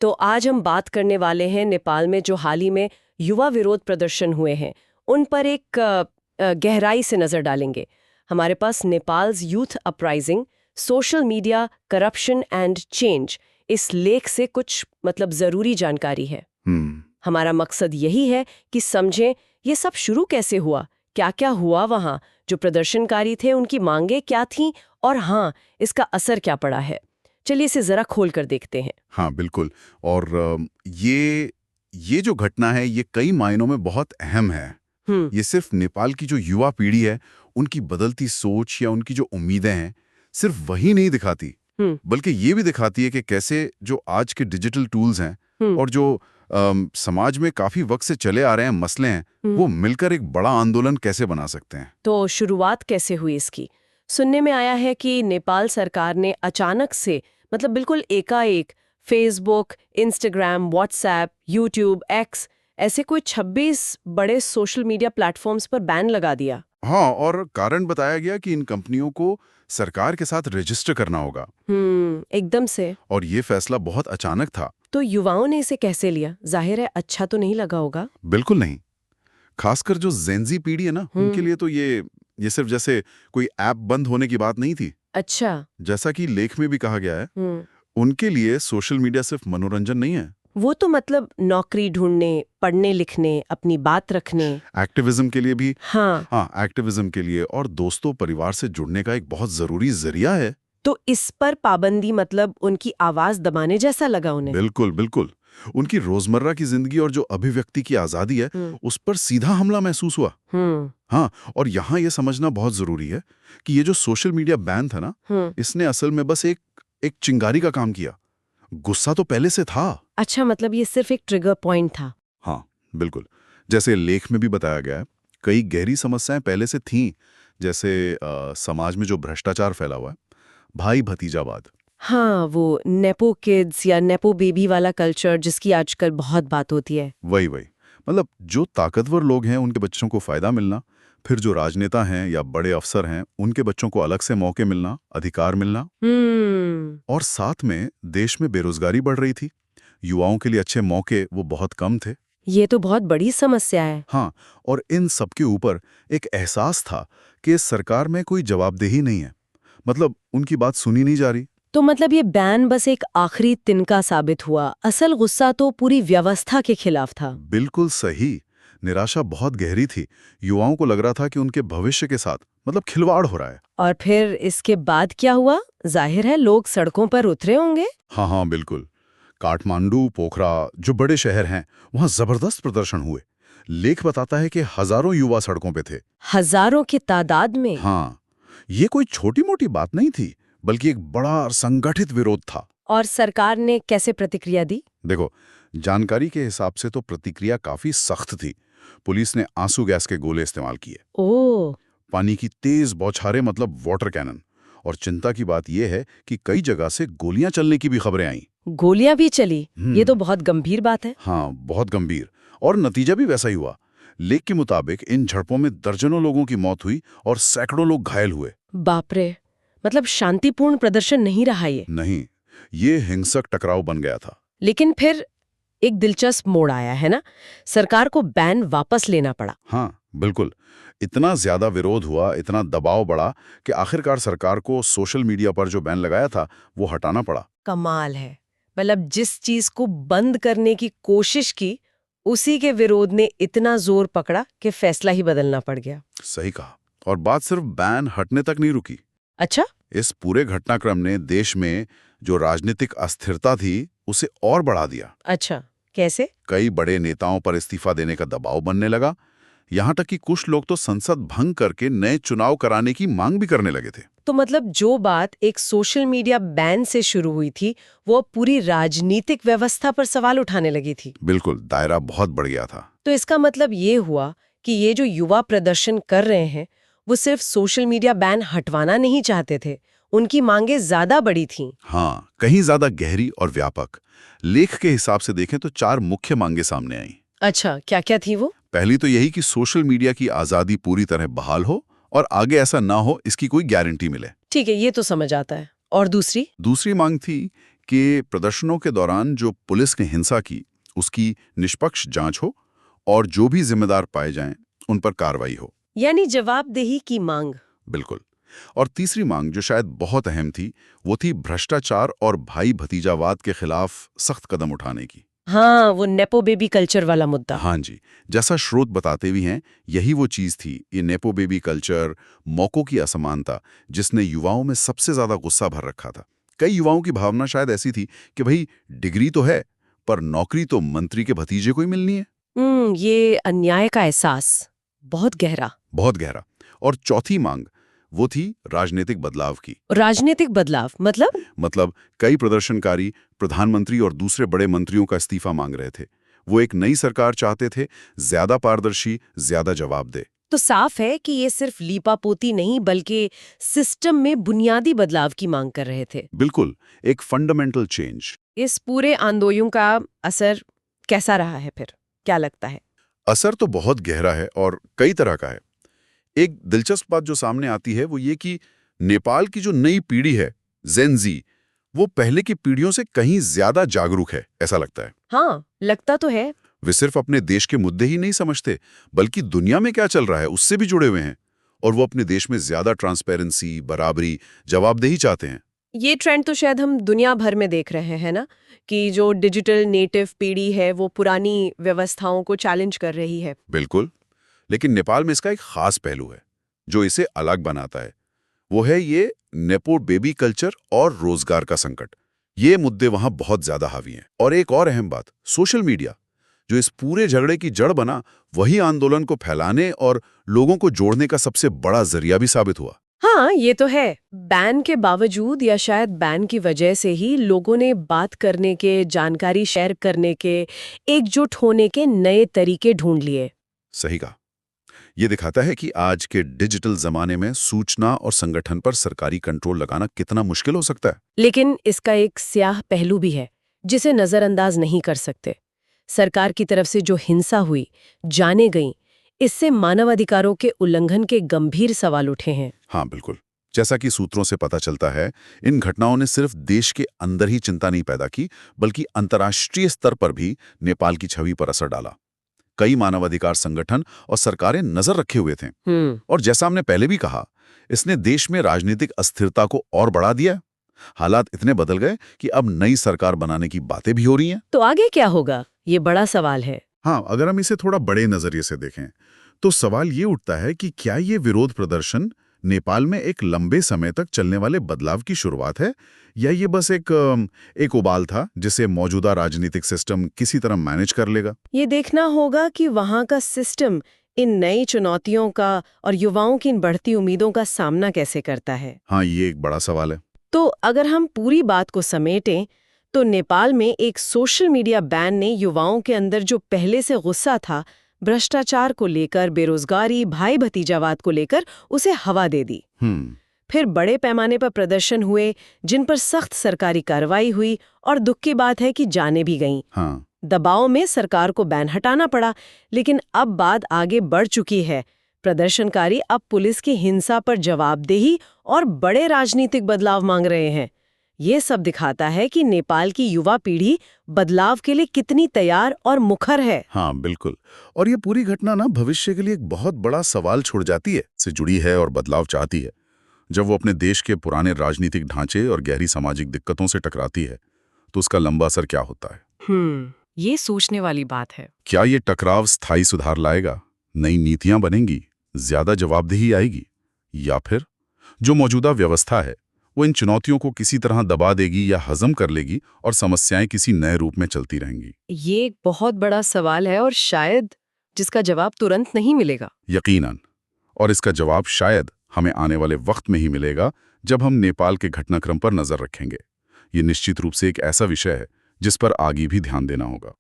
तो आज हम बात करने वाले हैं नेपाल में जो हाल ही में युवा विरोध प्रदर्शन हुए हैं उन पर एक गहराई से नजर डालेंगे। हमारे पास Nepal's youth uprising, social media, corruption and change इस लेख से कुछ जरूरी जानकारी है। हमारा मकसद यही है कि समझें ये सब शुरू कैसे हुआ, क्या क्या हुआ वहाँ, जो प्रदर्शनकारी थे उनकी मांगे क्या थीं, और हाँ, इसका असर क्या पड़ा है। चलिए इसे जरा खोल कर देखते हैं। हाँ बिल्कुल। और ये जो घटना है ये कई मायनों में बहुत अहम है। ये सिर्फ नेपाल की जो युवा पीढ़ी है उनकी बदलती सोच या उनकी जो उम्मीदें हैं सिर्फ वही नहीं दिखाती, बल्कि ये भी दिखाती है कि कैसे जो आज के डिजिटल टूल्स हैं और जो समाज में काफी वक्त से चले आ रहे हैं मसले हैं वो मिलकर एक बड़ा आंदोलन कैसे बना सकते हैं। तो शुरुआत कैसे हुई इसकी? सुनने में आया है कि नेपाल सरकार ने अचानक से बिल्कुल एकाएक Facebook, Instagram, WhatsApp, YouTube, x ऐसे कोई 26 बड़े सोशल मीडिया प्लेटफॉर्म्स पर बैन लगा दिया। हाँ, और कारण बताया गया कि इन कंपनियों को सरकार के साथ रजिस्टर करना होगा। एकदम से। और ये फैसला बहुत अचानक था। तो युवाओं ने इसे कैसे लिया? जाहिर है अच्छा तो नहीं लगा होगा। बिल्कुल नहीं। खासकर जो जेनजी पीढ़ी है ना, उनके लिए तो ये सिर्फ जैसे कोई ऐप बंद होने की बात नहीं थी। अच्छा। जैसा कि लेख में भी कहा गया है, उनके लिए सोशल मीडिया सिर्फ मनोरंजन नहीं है। वो तो नौकरी ढूंढने, पढ़ने लिखने, अपनी बात रखने, एक्टिविज्म के लिए भी। हाँ, एक्टिविज्म के लिए और दोस्तों परिवार से जुड़ने का एक बहुत जरूरी जरिया है। तो इस पर पाबंदी उनकी आवाज दबाने जैसा लगा उन्हें। बिल्कुल बिल्कुल। उनकी रोजमर्रा की जिंदगी और जो अभिव्यक्ति की आजादी है उस पर सीधा हमला महसूस हुआ। हाँ, और यहाँ ये समझना बहुत जरूरी है कि ये जो सोशल मीडिया बैन था ना, इसने असल में बस एक चिंगारी का काम किया। गुस्सा तो पहले से था। अच्छा, ये सिर्फ एक ट्रिगर पॉइंट था। हाँ बिल्कुल। जैसे लेख में भी बताया गया है, कई गहरी समस्याएं पहले से थीं, जैसे समाज में जो भ्रष्टाचार फैला हुआ है, भाई भतीजावाद। हाँ, वो नेपो किड्स या नेपो बेबी वाला कल्चर जिसकी आजकल बहुत बात होती है। वही जो ताकतवर लोग हैं उनके बच्चों को फायदा मिलना, फिर जो राजनेता हैं या बड़े अफसर हैं उनके बच्चों को अलग से मौके मिलना, अधिकार मिलना। और साथ में देश में बेरोजगारी बढ़ रही थी, युवाओं के लिए अच्छे मौके वो बहुत कम थे। ये तो बहुत बड़ी समस्या है। हाँ, और इन सब के ऊपर एक एहसास था कि सरकार में कोई जवाबदेही नहीं है, उनकी बात सुनी नहीं जा रही। तो ये बैन बस एक आखिरी तिनका साबित हुआ, असल गुस्सा तो पूरी व्यवस्था के खिलाफ था। बिल्कुल सही। निराशा बहुत गहरी थी। युवाओं को लग रहा था कि उनके भविष्य के साथ खिलवाड़ हो रहा है। और फिर इसके बाद क्या हुआ? जाहिर है लोग सड़कों पर उतरे होंगे। हाँ बिल्कुल। काठमांडू, पोखरा जो बड़े शहर हैं वहां जबरदस्त प्रदर्शन हुए। लेख बताता है कि हजारों युवा सड़कों पे थे। हजारों की तादाद में? हाँ, ये कोई छोटी मोटी बात नहीं थी, बल्कि एक बड़ा संगठित विरोध था। और सरकार ने कैसे प्रतिक्रिया दी? देखो, जानकारी के हिसाब से तो प्रतिक्रिया काफी सख्त थी। पुलिस ने आंसू गैस के गोले इस्तेमाल किए। ओह। पानी की तेज बौछारें, वाटर कैनन। और चिंता की बात यह है कि कई जगह से गोलियां चलने की भी खबरें आईं। गोलियां भी चली? ये तो बहुत गंभीर बात है। हाँ, बहुत गंभीर। और नतीजा भी वैसा ही हुआ। लेख के मुताबिक इन झड़पों में दर्जनों लोगों की मौत हुई और सैकड़ों लोग घायल हुए। बाप रे, शांतिपूर्ण प्रदर्शन नहीं रहा ये। नहीं, ये हिंसक टकराव बन गया था। लेकिन फिर एक दिलचस्प मोड़ आया है ना, सरकार को बैन वापस लेना पड़ा। हाँ बिल्कुल। इतना ज्यादा विरोध हुआ, इतना दबाव बढ़ा कि आखिरकार सरकार को सोशल मीडिया पर जो बैन लगाया था वो हटाना पड़ा। कमाल है। जिस चीज को बंद करने की कोशिश की, उसी के विरोध ने इतना जोर पकड़ा कि फैसला ही बदलना पड़ गया। सही कहा। और बात सिर्फ बैन हटने तक नहीं रुकी। अच्छा? इस पूरे घटनाक्रम ने देश में जो राजनीतिक अस्थिरता थी उसे और बढ़ा दिया। अच्छा, कैसे? कई बड़े नेताओं पर इस्तीफा देने का दबाव बनने लगा। यहाँ तक कि कुछ लोग तो संसद भंग करके नए चुनाव कराने की मांग भी करने लगे थे। तो जो बात एक सोशल मीडिया बैन से शुरू हुई थी, वो पूरी राजनीतिक व्यवस्था पर सवाल उठाने लगी थी। बिल्कुल, दायरा बहुत बढ़ गया था। तो इसका ये हुआ कि ये जो युवा प्रदर्शन कर रहे हैं वो सिर्फ सोशल मीडिया बैन हटवाना नहीं चाहते थे, उनकी मांगे ज्यादा बड़ी थीं। हाँ, कहीं ज्यादा गहरी और व्यापक। लेख के हिसाब से देखें तो 4 मुख्य मांगे सामने आई। अच्छा, क्या क्या थी वो? पहली तो यही कि सोशल मीडिया की आजादी पूरी तरह बहाल हो और आगे ऐसा ना हो इसकी कोई गारंटी मिले। ठीक है, ये तो समझ आता है। और दूसरी? दूसरी मांग थी कि प्रदर्शनों के दौरान जो पुलिस ने हिंसा की उसकी निष्पक्ष जांच हो और जो भी जिम्मेदार पाए जाएं उन पर कार्रवाई हो। यानी जवाबदेही की मांग। बिल्कुल। और तीसरी मांग जो शायद बहुत अहम थी वो थी भ्रष्टाचार और भाई भतीजावाद के खिलाफ सख्त कदम उठाने की। हाँ, वो नेपो बेबी कल्चर वाला मुद्दा। हाँ जी, जैसा स्रोत बताते भी हैं यही वो चीज थी, ये नेपो बेबी कल्चर, मौकों की असमानता जिसने युवाओं में सबसे ज्यादा गुस्सा भर रखा था। कई युवाओं की भावना शायद ऐसी थी कि भाई डिग्री तो है पर नौकरी तो मंत्री के भतीजे को ही मिलनी है। ये अन्याय का एहसास बहुत गहरा। बहुत गहरा। और चौथी मांग वो थी राजनीतिक बदलाव की। राजनीतिक बदलाव मतलब कई प्रदर्शनकारी प्रधानमंत्री और दूसरे बड़े मंत्रियों का इस्तीफा मांग रहे थे। वो एक नई सरकार चाहते थे, ज्यादा पारदर्शी, ज्यादा जवाबदेह। तो साफ है कि ये सिर्फ लीपापोती नहीं बल्कि सिस्टम में बुनियादी बदलाव की मांग कर रहे थे। बिल्कुल, एक फंडामेंटल चेंज। इस पूरे आंदोलन का असर कैसा रहा है फिर, क्या लगता है? असर तो बहुत गहरा है और कई तरह का है। एक दिलचस्प बात जो सामने आती है वो ये कि नेपाल की जो नई पीढ़ी है, जेन ज़ी, वो पहले की पीढ़ियों से कहीं ज्यादा जागरूक है, ऐसा लगता है। हाँ, लगता तो है। वे सिर्फ अपने देश के मुद्दे ही नहीं समझते, बल्कि दुनिया में क्या चल रहा है उससे भी जुड़े हुए हैं। और वो अपने देश में ज्यादा ट्रांसपेरेंसी, बराबरी, जवाबदेही चाहते हैं। ये ट्रेंड तो शायद हम दुनिया भर में देख रहे हैं ना, कि जो डिजिटल नेटिव पीढ़ी है वो पुरानी व्यवस्थाओं को चैलेंज कर रही है। बिल्कुल। लेकिन नेपाल में इसका एक खास पहलू है जो इसे अलग बनाता है। वो है ये नेपो बेबी कल्चर और रोजगार का संकट। ये मुद्दे वहां बहुत ज्यादा हावी हैं। और एक और अहम बात, सोशल मीडिया, जो इस पूरे झगड़े की जड़ बना, वही आंदोलन को फैलाने और लोगों को जोड़ने का सबसे बड़ा जरिया भी साबित हुआ। हाँ, ये तो है। बैन के बावजूद या शायद बैन की वजह से ही लोगों ने बात करने के, जानकारी शेयर करने के, एकजुट होने के नए तरीके ढूंढ लिए। सही कहा। ये दिखाता है कि आज के डिजिटल जमाने में सूचना और संगठन पर सरकारी कंट्रोल लगाना कितना मुश्किल हो सकता है। लेकिन इसका एक स्याह पहलू भी है जिसे नजरअंदाज नहीं कर सकते। सरकार की तरफ से जो हिंसा हुई, जाने गई, इससे मानवाधिकारों के उल्लंघन के गंभीर सवाल उठे हैं। हाँ बिल्कुल। जैसा कि सूत्रों से पता चलता है, इन घटनाओं ने सिर्फ देश के अंदर ही चिंता नहीं पैदा की, बल्कि अंतर्राष्ट्रीय स्तर पर भी नेपाल की छवि पर असर डाला। कई मानवाधिकार संगठन और सरकारें नजर रखे हुए थे। और जैसा हमने पहले भी कहा, इसने देश में राजनीतिक अस्थिरता को और बढ़ा दिया। हालात इतने बदल गए कि अब नई सरकार बनाने की बातें भी हो रही हैं। तो आगे क्या होगा, ये बड़ा सवाल है। हाँ, अगर हम इसे थोड़ा बड़े नजरिए से देखें तो सवाल ये उठता है कि क्या ये विरोध प्रदर्शन नेपाल में एक लंबे समय तक चलने वाले बदलाव की शुरुआत है, या ये बस एक उबाल था जिसे मौजूदा राजनीतिक सिस्टम किसी तरह मैनेज कर लेगा। ये देखना होगा कि वहाँ का सिस्टम इन नई चुनौतियों का और युवाओं की इन बढ़ती उम्मीदों का सामना कैसे करता है। हाँ, ये एक बड़ा सवाल है। तो अगर हम पूरी बात को समेटें तो नेपाल में एक सोशल मीडिया बैन ने युवाओं के अंदर जो पहले से गुस्सा था, भ्रष्टाचार को लेकर, बेरोजगारी, भाई भतीजावाद को लेकर, उसे हवा दे दी। फिर बड़े पैमाने पर प्रदर्शन हुए जिन पर सख्त सरकारी कार्रवाई हुई और दुख की बात है कि जाने भी गईं। हाँ। दबाव में सरकार को बैन हटाना पड़ा, लेकिन अब बात आगे बढ़ चुकी है। प्रदर्शनकारी अब पुलिस की हिंसा पर जवाबदेही और बड़े राजनीतिक बदलाव मांग रहे हैं। ये सब दिखाता है कि नेपाल की युवा पीढ़ी बदलाव के लिए कितनी तैयार और मुखर है। हाँ बिल्कुल। और ये पूरी घटना ना भविष्य के लिए एक बहुत बड़ा सवाल छोड़ जाती है, से जुड़ी है और बदलाव चाहती है। जब वो अपने देश के पुराने राजनीतिक ढांचे और गहरी सामाजिक दिक्कतों से टकराती है तो उसका लंबा असर क्या होता है। ये सोचने वाली बात है। क्या ये टकराव स्थायी सुधार लाएगा, नई नीतियां बनेंगी, ज्यादा जवाबदेही आएगी, या फिर जो मौजूदा व्यवस्था है वो इन चुनौतियों को किसी तरह दबा देगी या हजम कर लेगी और समस्याएं किसी नए रूप में चलती रहेंगी। ये एक बहुत बड़ा सवाल है और शायद जिसका जवाब तुरंत नहीं मिलेगा। यकीनन। और इसका जवाब शायद हमें आने वाले वक्त में ही मिलेगा, जब हम नेपाल के घटनाक्रम पर नजर रखेंगे। ये निश्चित रूप से एक ऐसा विषय है जिस पर आगे भी ध्यान देना होगा।